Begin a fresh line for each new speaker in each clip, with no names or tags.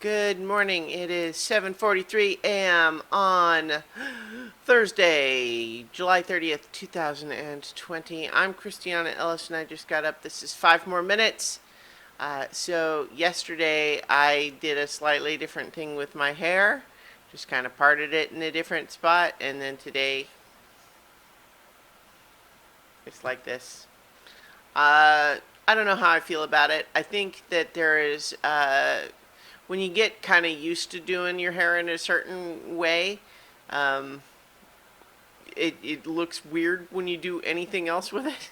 Good morning. It is 7:43 a.m. on Thursday, July 30th, 2020. I'm Christiana Ellis and I just got up. This is 5 more minutes. So yesterday I did a slightly different thing with my hair. Just kind of parted it in a different spot, and then today it's like this. I don't know how I feel about it. I think that there is when you get kind of used to doing your hair in a certain way, um, it looks weird when you do anything else with it.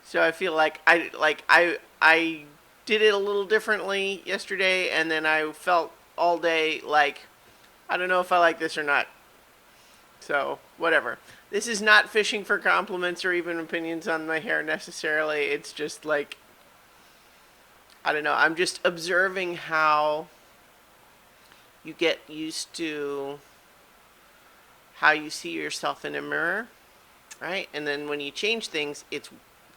So I feel like I did it a little differently yesterday, and then I felt all day like I don't know if I like this or not. So whatever. This is not fishing for compliments or even opinions on my hair necessarily. It's just like I don't know. I'm just observing how you get used to how you see yourself in a mirror, right? And then when you change things, it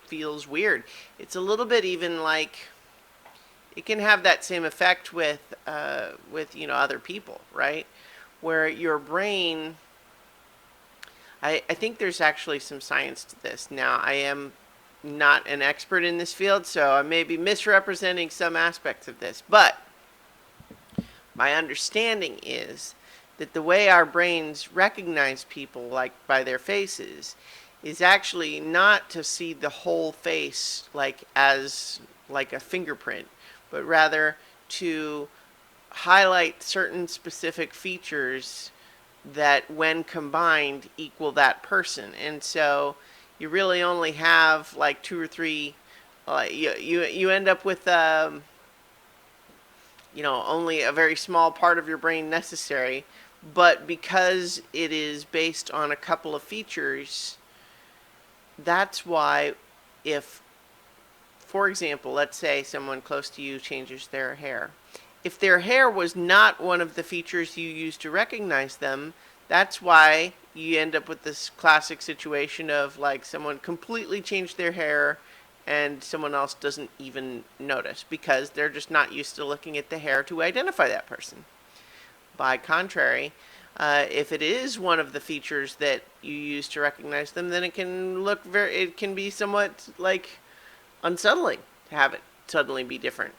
feels weird. It's a little bit even like it can have that same effect with other people, right? Where your brain, I think there's actually some science to this. Now, I am not an expert in this field, so I may be misrepresenting some aspects of this, but my understanding is that the way our brains recognize people, like by their faces, is actually not to see the whole face like as like a fingerprint, but rather to highlight certain specific features that when combined equal that person. And so you really only have like two or three you end up with only a very small part of your brain necessary, but because it is based on a couple of features, that's why if, for example, let's say someone close to you changes their hair. If their hair was not one of the features you use to recognize them, that's why you end up with this classic situation of like someone completely changed their hair and someone else doesn't even notice because they're just not used to looking at the hair to identify that person. By contrary, if it is one of the features that you use to recognize them, then it can be somewhat like unsettling to have it suddenly be different.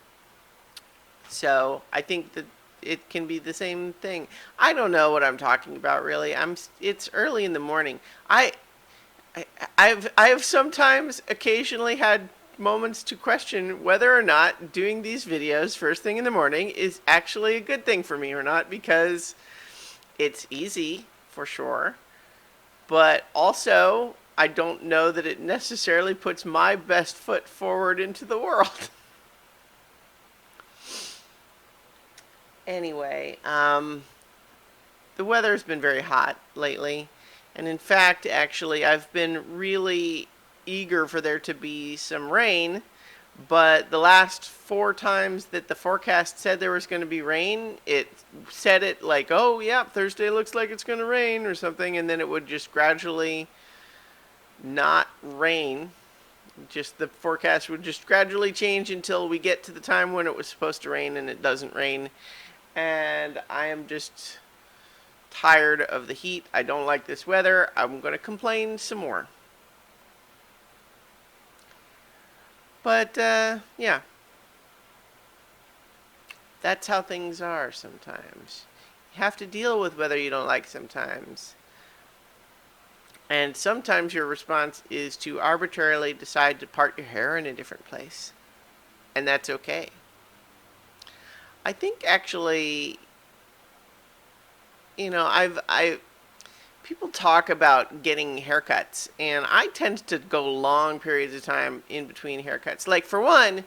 So I think that it can be the same thing. I don't know what I'm talking about really. It's early in the morning. I have sometimes occasionally had moments to question whether or not doing these videos first thing in the morning is actually a good thing for me or not, because it's easy for sure, but also I don't know that it necessarily puts my best foot forward into the world. Anyway, the weather's been very hot lately. And in fact, actually, I've been really eager for there to be some rain. But the last 4 times that the forecast said there was going to be rain, it said it like, oh, yeah, Thursday looks like it's going to rain or something. And then it would just gradually not rain. Just the forecast would just gradually change until we get to the time when it was supposed to rain and it doesn't rain. And I am just tired of the heat. I don't like this weather. I'm going to complain some more. But, yeah, that's how things are sometimes. You have to deal with whether you don't like sometimes. And sometimes your response is to arbitrarily decide to part your hair in a different place. And that's okay. I think actually, people talk about getting haircuts, and I tend to go long periods of time in between haircuts. Like, for one,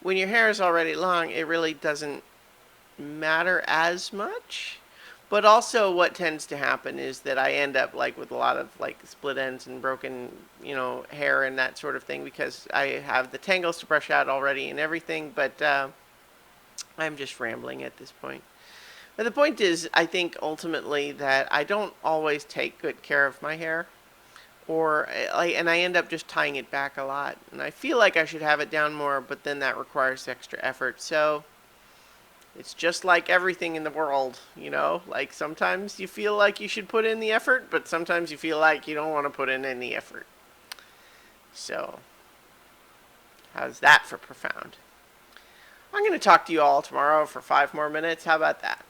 when your hair is already long, it really doesn't matter as much. But also what tends to happen is that I end up like with a lot of like split ends and broken, hair and that sort of thing because I have the tangles to brush out already and everything, but I'm just rambling at this point. But the point is, I think ultimately that I don't always take good care of my hair, and I end up just tying it back a lot. And I feel like I should have it down more, but then that requires extra effort. So It's just like everything in the world, like sometimes you feel like you should put in the effort, but sometimes you feel like you don't want to put in any effort. So, how's that for profound? I'm going to talk to you all tomorrow for 5 more minutes. How about that?